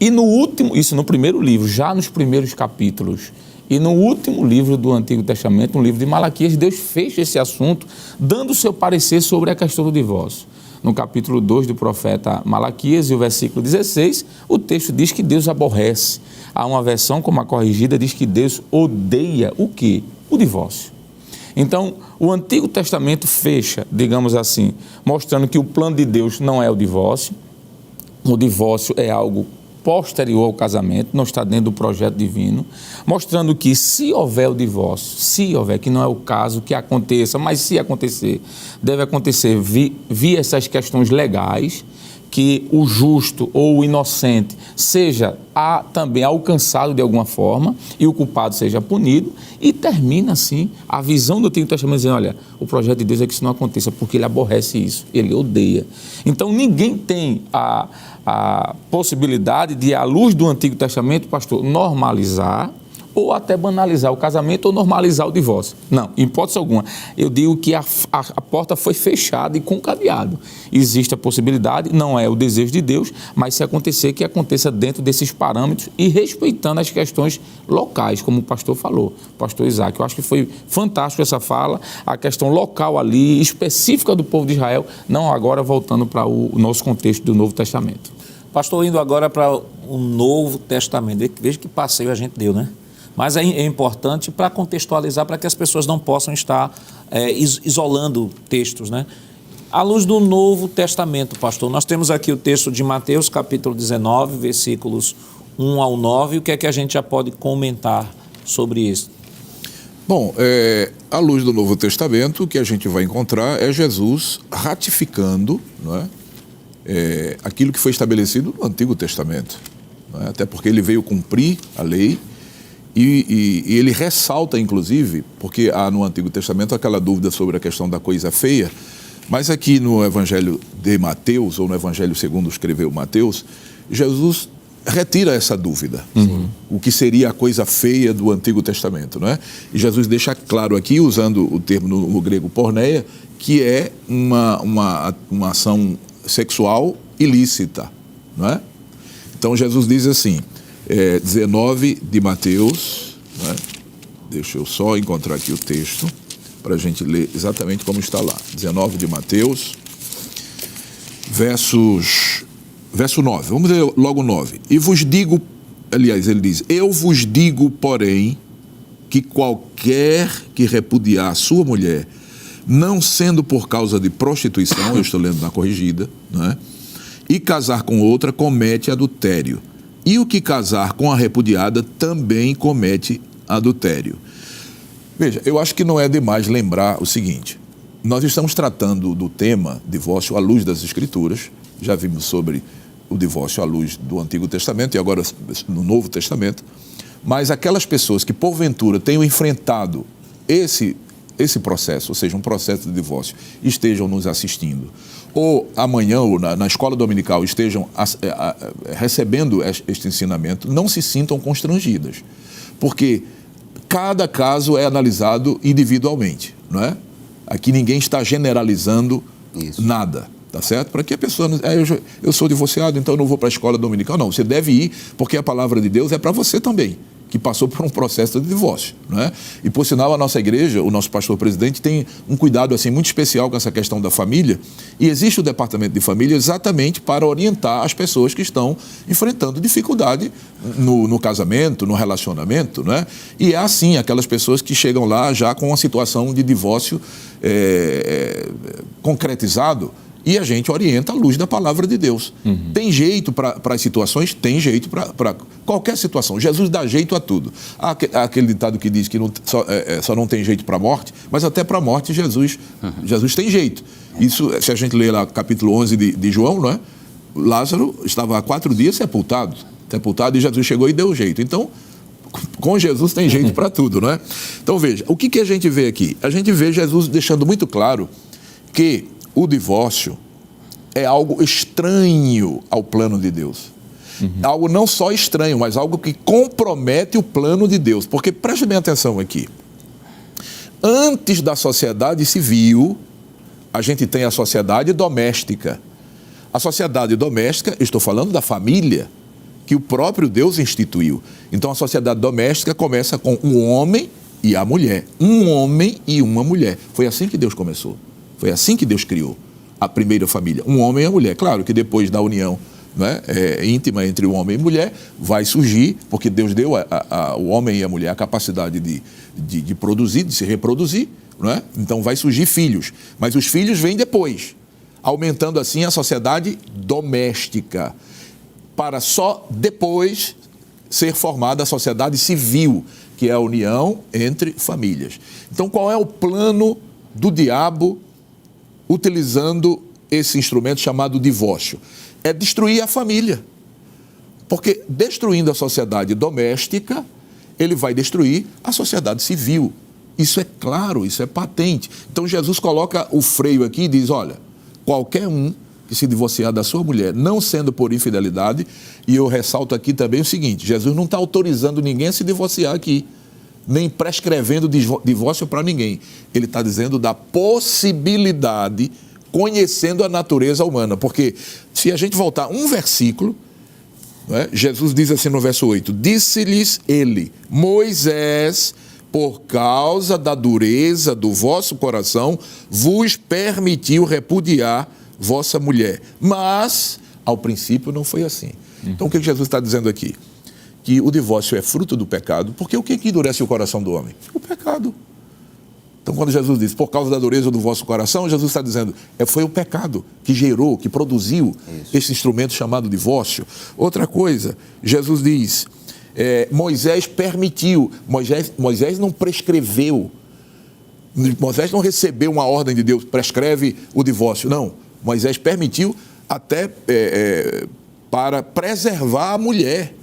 E no último, isso no primeiro livro, já nos primeiros capítulos, e no último livro do Antigo Testamento, no livro de Malaquias, Deus fecha esse assunto, dando o seu parecer sobre a questão do divórcio. No capítulo 2 do profeta Malaquias, e o versículo 16, o texto diz que Deus aborrece. Há uma versão, como a corrigida, diz que Deus odeia o quê? O divórcio. Então, o Antigo Testamento fecha, digamos assim, mostrando que o plano de Deus não é o divórcio é algo posterior ao casamento, não está dentro do projeto divino, mostrando que se houver o divórcio, que não é o caso que aconteça, mas se acontecer, deve acontecer via essas questões legais, que o justo ou o inocente seja também alcançado de alguma forma e o culpado seja punido, e termina assim a visão do Antigo Testamento dizendo, olha, o projeto de Deus é que isso não aconteça, porque ele aborrece isso, ele odeia. Então ninguém tem a possibilidade de, à luz do Antigo Testamento, pastor, normalizar ou até banalizar o casamento ou normalizar o divórcio. Não, em hipótese alguma. Eu digo que a porta foi fechada e com cadeado. Existe a possibilidade, não é o desejo de Deus, mas se acontecer, que aconteça dentro desses parâmetros e respeitando as questões locais, como o pastor falou, o pastor Isaac. Eu acho que foi fantástico essa fala, a questão local ali, específica do povo de Israel, não agora voltando para o nosso contexto do Novo Testamento. Pastor, indo agora para o Novo Testamento, veja que passeio a gente deu, né? Mas é importante para contextualizar, para que as pessoas não possam estar isolando textos, né? À luz do Novo Testamento, pastor, nós temos aqui o texto de Mateus, capítulo 19, versículos 1 ao 9. O que é que a gente já pode comentar sobre isso? Bom, à luz do Novo Testamento, o que a gente vai encontrar é Jesus ratificando, não é, aquilo que foi estabelecido no Antigo Testamento, não é? Até porque ele veio cumprir a lei. E ele ressalta, inclusive, porque há no Antigo Testamento aquela dúvida sobre a questão da coisa feia, mas aqui no Evangelho de Mateus, ou no Evangelho segundo escreveu Mateus, Jesus retira essa dúvida. O que seria a coisa feia do Antigo Testamento, não é? E Jesus deixa claro aqui, usando o termo no grego porneia, que é uma ação sexual ilícita, não é? Então Jesus diz assim, 19 de Mateus, não é? Deixa eu só encontrar aqui o texto para a gente ler exatamente como está lá. 19 de Mateus, verso 9. Vamos ler logo 9. E vos digo, aliás, ele diz, eu vos digo, porém, que qualquer que repudiar a sua mulher, não sendo por causa de prostituição, eu estou lendo na corrigida, não é? E casar com outra, comete adultério. E o que casar com a repudiada também comete adultério. Veja, eu acho que não é demais lembrar o seguinte, nós estamos tratando do tema divórcio à luz das Escrituras, já vimos sobre o divórcio à luz do Antigo Testamento e agora no Novo Testamento, mas aquelas pessoas que porventura tenham enfrentado esse processo, ou seja, um processo de divórcio, estejam nos assistindo, ou amanhã ou na escola dominical estejam recebendo este ensinamento, não se sintam constrangidas, porque cada caso é analisado individualmente, não é? Aqui ninguém está generalizando nada, tá certo? Para que a pessoa... eu sou divorciado, então eu não vou para a escola dominical. Não, você deve ir, porque a palavra de Deus é para você também, que passou por um processo de divórcio, não é? E, por sinal, a nossa igreja, o nosso pastor-presidente, tem um cuidado assim, muito especial com essa questão da família, e existe o departamento de família exatamente para orientar as pessoas que estão enfrentando dificuldade no casamento, no relacionamento, não é? E é assim, aquelas pessoas que chegam lá já com uma situação de divórcio concretizado, e a gente orienta à luz da palavra de Deus. Uhum. Tem jeito para as situações? Tem jeito para qualquer situação. Jesus dá jeito a tudo. Há aquele ditado que diz que só não tem jeito para a morte, mas até para a morte Jesus tem jeito. Isso, se a gente ler lá capítulo 11 de João, não é? Lázaro estava há 4 dias sepultado e Jesus chegou e deu jeito. Então, com Jesus tem jeito para tudo, não é? Então veja, o que a gente vê aqui? A gente vê Jesus deixando muito claro que o divórcio é algo estranho ao plano de Deus. Uhum. Algo não só estranho, mas algo que compromete o plano de Deus. Porque, preste bem atenção aqui, antes da sociedade civil, a gente tem a sociedade doméstica. A sociedade doméstica, estou falando da família, que o próprio Deus instituiu. Então, a sociedade doméstica começa com um homem e a mulher. Um homem e uma mulher. Foi assim que Deus começou. Foi assim que Deus criou a primeira família, um homem e a mulher. Claro que depois da união, né, íntima entre o homem e a mulher, vai surgir, porque Deus deu ao homem e à mulher a capacidade de produzir, de se reproduzir, não é? Então vai surgir filhos, mas os filhos vêm depois, aumentando assim a sociedade doméstica, para só depois ser formada a sociedade civil, que é a união entre famílias. Então qual é o plano do diabo utilizando esse instrumento chamado divórcio? É destruir a família. Porque destruindo a sociedade doméstica, ele vai destruir a sociedade civil. Isso é claro, isso é patente. Então Jesus coloca o freio aqui e diz, olha, qualquer um que se divorciar da sua mulher, não sendo por infidelidade, e eu ressalto aqui também o seguinte, Jesus não está autorizando ninguém a se divorciar aqui, nem prescrevendo divórcio para ninguém. Ele está dizendo da possibilidade, conhecendo a natureza humana. Porque se a gente voltar um versículo, né, Jesus diz assim no verso 8, disse-lhes ele, Moisés, por causa da dureza do vosso coração, vos permitiu repudiar vossa mulher. Mas, ao princípio, não foi assim. Então, o que Jesus está dizendo aqui? Que o divórcio é fruto do pecado, porque o que endurece o coração do homem? O pecado. Então, quando Jesus diz, por causa da dureza do vosso coração, Jesus está dizendo, foi o pecado que gerou, que produziu esse instrumento chamado divórcio. Outra coisa, Jesus diz, Moisés permitiu, Moisés não prescreveu, Moisés não recebeu uma ordem de Deus, prescreve o divórcio, não. Moisés permitiu até para preservar a mulher.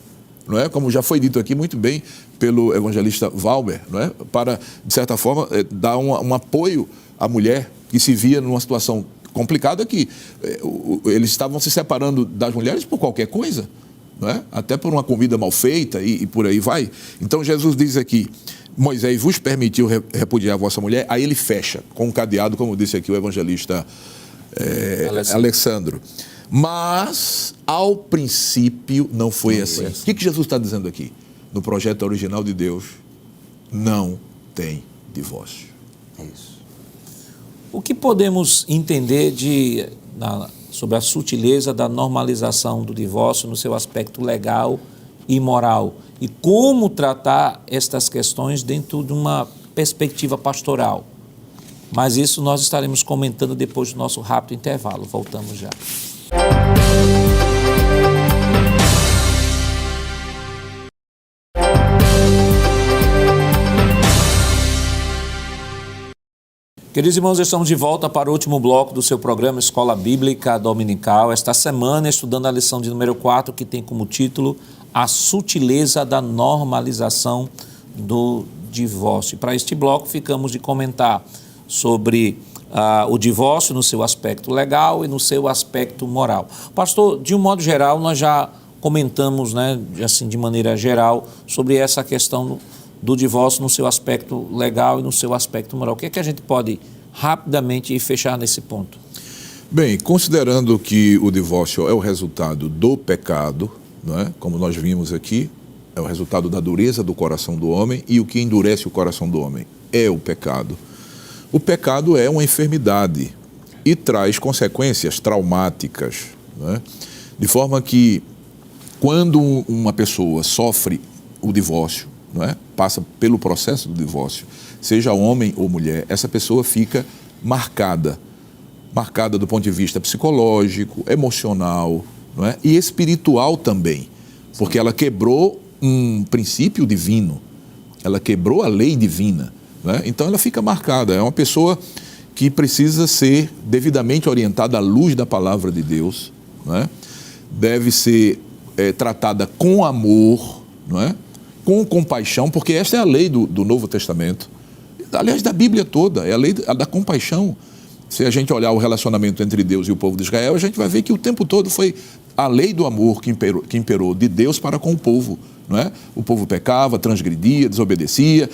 Não é? Como já foi dito aqui muito bem pelo evangelista Valber, não é? Para, de certa forma, dar um apoio à mulher que se via numa situação complicada que eles estavam se separando das mulheres por qualquer coisa, não é? Até por uma comida mal feita e por aí vai. Então Jesus diz aqui, Moisés vos permitiu repudiar a vossa mulher, aí ele fecha com um cadeado, como disse aqui o evangelista Alessandro. Mas, ao princípio, não foi assim. O que Jesus está dizendo aqui? No projeto original de Deus, não tem divórcio. Isso. O que podemos entender sobre a sutileza da normalização do divórcio no seu aspecto legal e moral? E como tratar estas questões dentro de uma perspectiva pastoral? Mas isso nós estaremos comentando depois do nosso rápido intervalo. Voltamos já. Queridos irmãos, estamos de volta para o último bloco do seu programa Escola Bíblica Dominical. Esta semana, estudando a lição de número 4, que tem como título A Sutileza da Normalização do Divórcio. E para este bloco, ficamos de comentar sobre o divórcio no seu aspecto legal e no seu aspecto moral. Pastor, de um modo geral, nós já comentamos, né, assim, de maneira geral, sobre essa questão do divórcio no seu aspecto legal e no seu aspecto moral. O que é que a gente pode rapidamente fechar nesse ponto? Bem, considerando que o divórcio é o resultado do pecado, não é? Como nós vimos aqui, é o resultado da dureza do coração do homem, e o que endurece o coração do homem é o pecado. O pecado é uma enfermidade e traz consequências traumáticas, não é? De forma que, quando uma pessoa sofre o divórcio, não é? Passa pelo processo do divórcio, seja homem ou mulher, essa pessoa fica marcada do ponto de vista psicológico, emocional, não é? E espiritual também, porque ela quebrou um princípio divino, ela quebrou a lei divina, não é? Então ela fica marcada, é uma pessoa que precisa ser devidamente orientada à luz da palavra de Deus, não é? Deve ser tratada com amor, não é? Com compaixão, porque esta é a lei do Novo Testamento, aliás, da Bíblia toda, é a lei da compaixão. Se a gente olhar o relacionamento entre Deus e o povo de Israel, a gente vai ver que o tempo todo foi a lei do amor que imperou de Deus para com o povo, não é? O povo pecava, transgredia, desobedecia,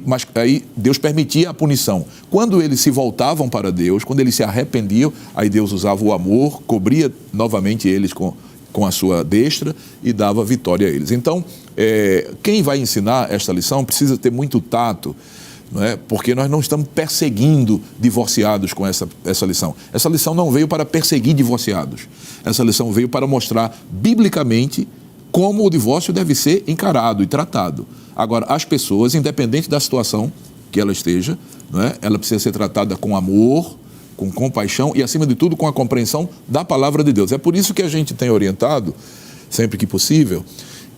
mas aí Deus permitia a punição. Quando eles se voltavam para Deus, quando eles se arrependiam, aí Deus usava o amor, cobria novamente eles com a sua destra e dava vitória a eles. Então, quem vai ensinar esta lição precisa ter muito tato, não é? Porque nós não estamos perseguindo divorciados com essa lição. Essa lição não veio para perseguir divorciados. Essa lição veio para mostrar biblicamente como o divórcio deve ser encarado e tratado. Agora, as pessoas, independente da situação que ela esteja, não é? Ela precisa ser tratada com amor, com compaixão e, acima de tudo, com a compreensão da palavra de Deus. É por isso que a gente tem orientado, sempre que possível,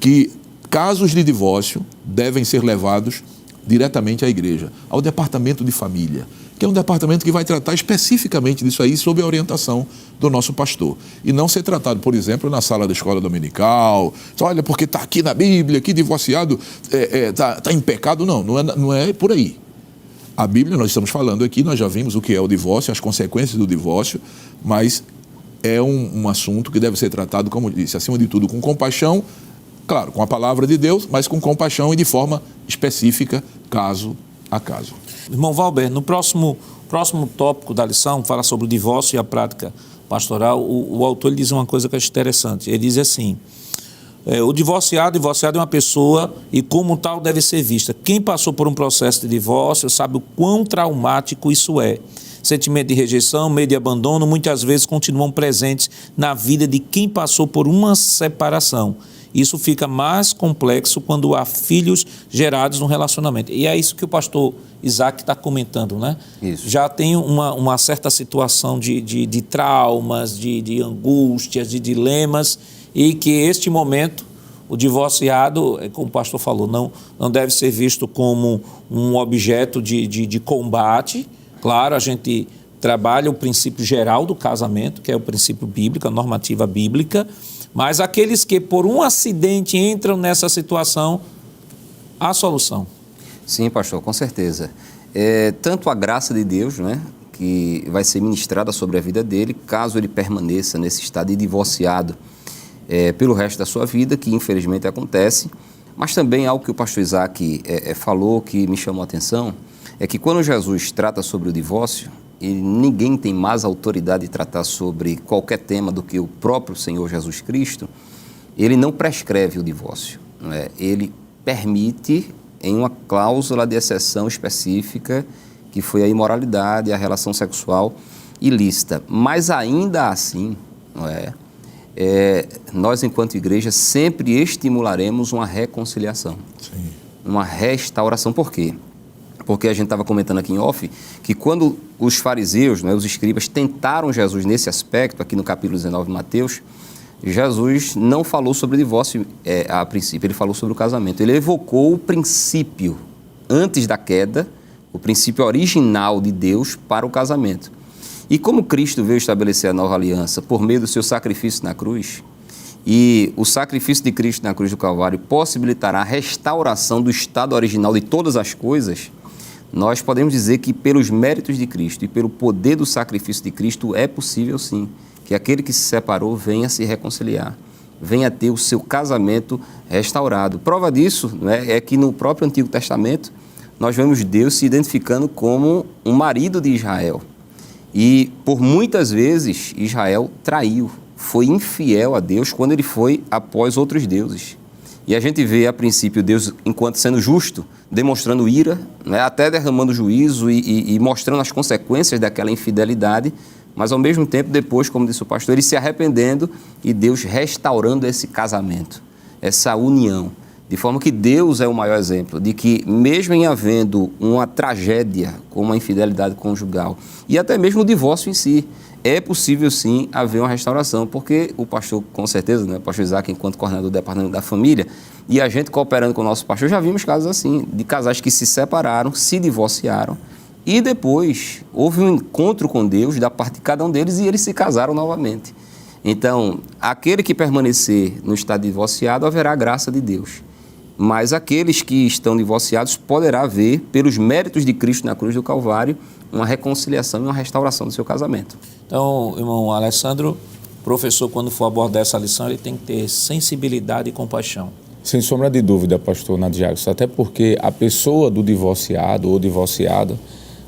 que casos de divórcio devem ser levados diretamente à igreja, ao departamento de família, que é um departamento que vai tratar especificamente disso aí, sob a orientação do nosso pastor. E não ser tratado, por exemplo, na sala da escola dominical, olha, porque está aqui na Bíblia, que divorciado está em pecado. Não é por aí. A Bíblia, nós estamos falando aqui, nós já vimos o que é o divórcio, as consequências do divórcio, mas é um assunto que deve ser tratado, como disse, acima de tudo, com compaixão, claro, com a palavra de Deus, mas com compaixão e de forma específica, caso a caso. Irmão Valber, no próximo tópico da lição, fala sobre o divórcio e a prática pastoral, o autor ele diz uma coisa que eu acho interessante. Ele diz assim: o divorciado é uma pessoa e como tal deve ser vista. Quem passou por um processo de divórcio sabe o quão traumático isso é. Sentimento de rejeição, medo de abandono, muitas vezes continuam presentes na vida de quem passou por uma separação. Isso fica mais complexo quando há filhos gerados no relacionamento. E é isso que o pastor Isaac está comentando, né? Isso. Já tem uma certa situação de traumas, de angústias, de dilemas, e que este momento, o divorciado, como o pastor falou, não deve ser visto como um objeto de combate. Claro, a gente trabalha o princípio geral do casamento, que é o princípio bíblico, a normativa bíblica, mas aqueles que por um acidente entram nessa situação, há solução. Sim, pastor, com certeza. Tanto a graça de Deus, né, que vai ser ministrada sobre a vida dele, caso ele permaneça nesse estado de divorciado pelo resto da sua vida, que infelizmente acontece, mas também algo que o pastor Isaac falou, que me chamou a atenção, é que quando Jesus trata sobre o divórcio, e ninguém tem mais autoridade de tratar sobre qualquer tema do que o próprio Senhor Jesus Cristo, ele não prescreve o divórcio, não é? Ele permite em uma cláusula de exceção específica, que foi a imoralidade, a relação sexual ilícita. Mas ainda assim, não é? Nós, enquanto igreja, sempre estimularemos uma reconciliação, Sim. uma restauração. Por quê? Porque a gente estava comentando aqui em off que quando os fariseus, né, os escribas, tentaram Jesus nesse aspecto, aqui no capítulo 19 de Mateus, Jesus não falou sobre divórcio a princípio, ele falou sobre o casamento. Ele evocou o princípio, antes da queda, o princípio original de Deus para o casamento. E como Cristo veio estabelecer a nova aliança por meio do seu sacrifício na cruz, e o sacrifício de Cristo na cruz do Calvário possibilitará a restauração do estado original de todas as coisas, nós podemos dizer que pelos méritos de Cristo e pelo poder do sacrifício de Cristo é possível sim que aquele que se separou venha se reconciliar, venha ter o seu casamento restaurado. Prova disso, né, é que no próprio Antigo Testamento nós vemos Deus se identificando como um marido de Israel. E por muitas vezes Israel traiu, foi infiel a Deus quando ele foi após outros deuses. E a gente vê a princípio Deus, enquanto sendo justo, demonstrando ira, né, até derramando juízo e mostrando as consequências daquela infidelidade, mas ao mesmo tempo depois, como disse o pastor, ele se arrependendo e Deus restaurando esse casamento, essa união. De forma que Deus é o maior exemplo de que, mesmo em havendo uma tragédia como a infidelidade conjugal e até mesmo o divórcio em si, é possível sim haver uma restauração, porque o pastor, com certeza, né, o pastor Isaac, enquanto coordenador do departamento da família, e a gente cooperando com o nosso pastor, já vimos casos assim, de casais que se separaram, se divorciaram, e depois houve um encontro com Deus da parte de cada um deles e eles se casaram novamente. Então, aquele que permanecer no estado divorciado, haverá a graça de Deus. Mas aqueles que estão divorciados poderá ver, pelos méritos de Cristo na cruz do Calvário, uma reconciliação e uma restauração do seu casamento. Então, irmão Alessandro, professor, quando for abordar essa lição, ele tem que ter sensibilidade e compaixão. Sem sombra de dúvida, pastor Nadiagos, até porque a pessoa do divorciado ou divorciada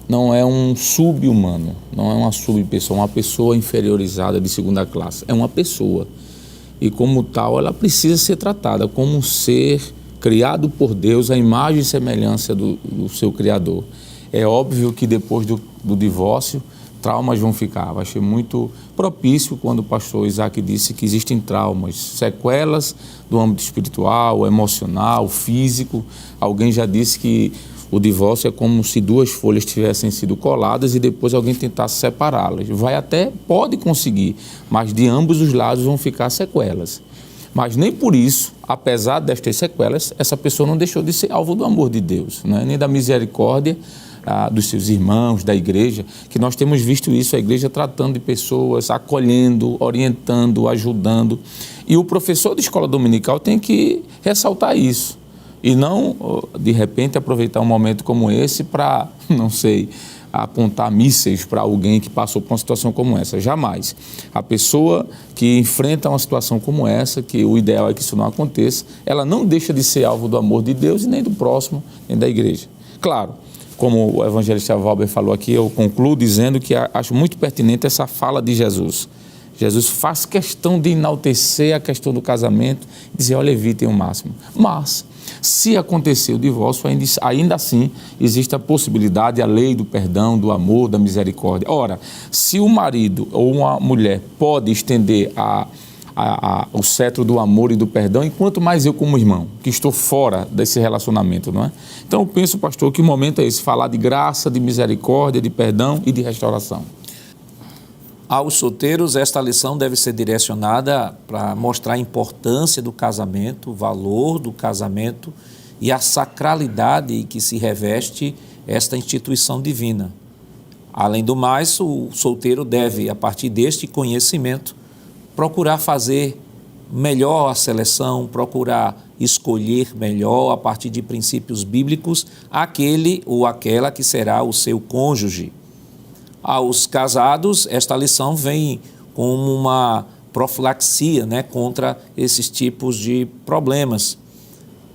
não é um sub-humano, não é uma sub-pessoa, uma pessoa inferiorizada de segunda classe, é uma pessoa. E como tal, ela precisa ser tratada como um ser criado por Deus, a imagem e semelhança do seu Criador. É óbvio que depois do divórcio, traumas vão ficar. Vai ser muito propício quando o pastor Isaac disse que existem traumas, sequelas do âmbito espiritual, emocional, físico. Alguém já disse que o divórcio é como se duas folhas tivessem sido coladas e depois alguém tentasse separá-las. Pode conseguir, mas de ambos os lados vão ficar sequelas. Mas nem por isso, apesar destas sequelas, essa pessoa não deixou de ser alvo do amor de Deus, né? Nem da misericórdia dos seus irmãos, da igreja, que nós temos visto isso, a igreja tratando de pessoas, acolhendo, orientando, ajudando. E o professor de escola dominical tem que ressaltar isso. E não, de repente, aproveitar um momento como esse para, não sei, apontar mísseis para alguém que passou por uma situação como essa. Jamais. A pessoa que enfrenta uma situação como essa, que o ideal é que isso não aconteça, ela não deixa de ser alvo do amor de Deus e nem do próximo, nem da igreja. Claro, como o evangelista Valber falou aqui, eu concluo dizendo que acho muito pertinente essa fala de Jesus. Jesus faz questão de enaltecer a questão do casamento e dizer, olha, evitem o máximo. Mas, se acontecer o divórcio, ainda assim existe a possibilidade, a lei do perdão, do amor, da misericórdia. Ora, se o marido ou uma mulher pode estender o cetro do amor e do perdão, e quanto mais eu como irmão, que estou fora desse relacionamento, não é? Então eu penso, pastor, que o momento é esse, falar de graça, de misericórdia, de perdão e de restauração. Aos solteiros, esta lição deve ser direcionada para mostrar a importância do casamento, o valor do casamento e a sacralidade que se reveste esta instituição divina. Além do mais, o solteiro deve, a partir deste conhecimento, procurar fazer melhor a seleção, procurar escolher melhor, a partir de princípios bíblicos, aquele ou aquela que será o seu cônjuge. Aos casados, esta lição vem como uma profilaxia, né, contra esses tipos de problemas.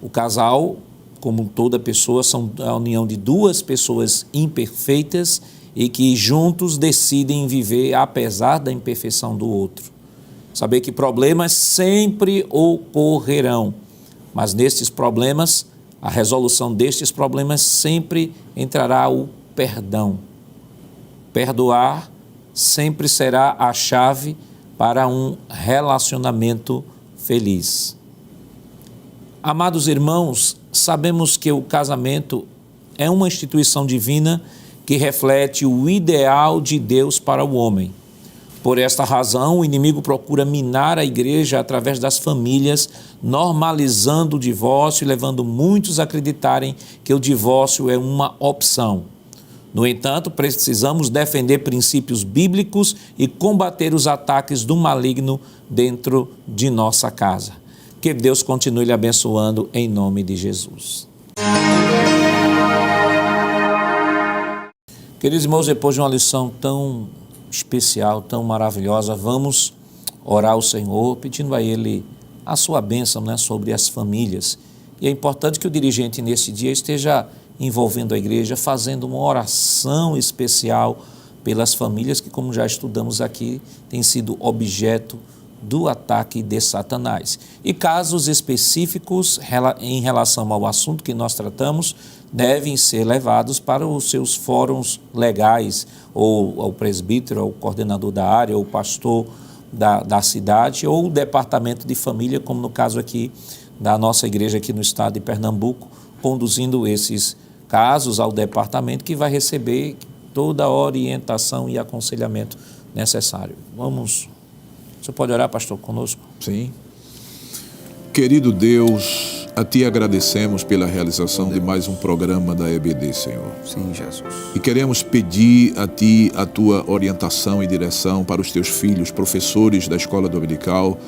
O casal, como toda pessoa, são a união de duas pessoas imperfeitas e que juntos decidem viver apesar da imperfeição do outro. Saber que problemas sempre ocorrerão, mas nestes problemas, a resolução destes problemas sempre entrará o perdão. Perdoar sempre será a chave para um relacionamento feliz. Amados irmãos, sabemos que o casamento é uma instituição divina que reflete o ideal de Deus para o homem. Por esta razão, o inimigo procura minar a igreja através das famílias, normalizando o divórcio e levando muitos a acreditarem que o divórcio é uma opção. No entanto, precisamos defender princípios bíblicos e combater os ataques do maligno dentro de nossa casa. Que Deus continue lhe abençoando em nome de Jesus. Queridos irmãos, depois de uma lição tão especial, tão maravilhosa, vamos orar ao Senhor, pedindo a Ele a sua bênção, sobre as famílias. E é importante que o dirigente nesse dia esteja envolvendo a igreja, fazendo uma oração especial pelas famílias que, como já estudamos aqui, têm sido objeto do ataque de Satanás. E casos específicos em relação ao assunto que nós tratamos devem ser levados para os seus fóruns legais, ou ao presbítero, ou coordenador da área, ou pastor da cidade, ou o departamento de família, como no caso aqui da nossa igreja aqui no estado de Pernambuco, conduzindo esses casos ao departamento que vai receber toda a orientação e aconselhamento necessário. Você pode orar, pastor, conosco? Sim. Querido Deus, a Ti agradecemos pela realização de mais um programa da EBD, Senhor. Sim, Jesus. E queremos pedir a Ti a Tua orientação e direção para os Teus filhos, professores da Escola Dominical,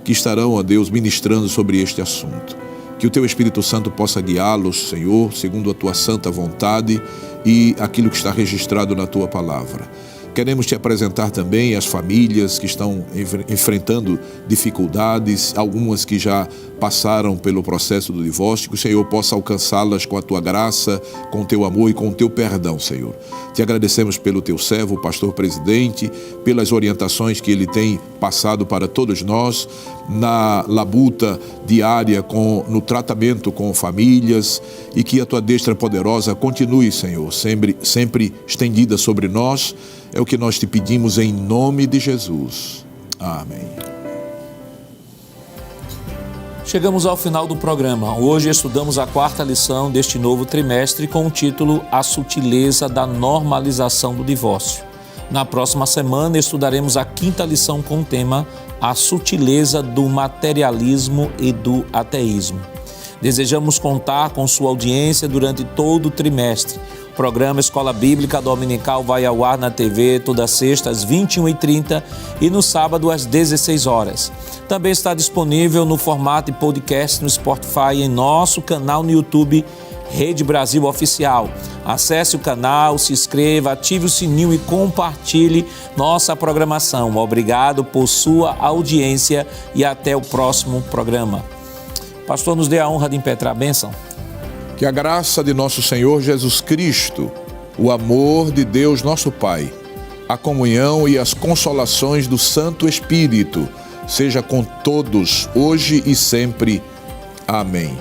que estarão, ó Deus, ministrando sobre este assunto. Que o Teu Espírito Santo possa guiá-los, Senhor, segundo a Tua santa vontade e aquilo que está registrado na Tua palavra. Queremos Te apresentar também as famílias que estão enfrentando dificuldades, algumas que já passaram pelo processo do divórcio, que o Senhor possa alcançá-las com a Tua graça, com o Teu amor e com o Teu perdão, Senhor. Te agradecemos pelo Teu servo, o pastor presidente, pelas orientações que ele tem passado para todos nós, na labuta diária, no tratamento com famílias, e que a Tua destra poderosa continue, Senhor, sempre estendida sobre nós. É o que nós Te pedimos em nome de Jesus. Amém. Chegamos ao final do programa. Hoje estudamos a 4ª lição deste novo trimestre com o título A Sutileza da Normalização do Divórcio. Na próxima semana estudaremos a 5ª lição com o tema A Sutileza do Materialismo e do Ateísmo. Desejamos contar com sua audiência durante todo o trimestre. O programa Escola Bíblica Dominical vai ao ar na TV toda sexta às 21h30 e no sábado às 16 horas. Também está disponível no formato de podcast no Spotify em nosso canal no YouTube, Rede Brasil Oficial. Acesse o canal, se inscreva, ative o sininho e compartilhe nossa programação. Obrigado por sua audiência e até o próximo programa. Pastor, nos dê a honra de impetrar a bênção. Que a graça de nosso Senhor Jesus Cristo, o amor de Deus nosso Pai, a comunhão e as consolações do Santo Espírito seja com todos, hoje e sempre. Amém.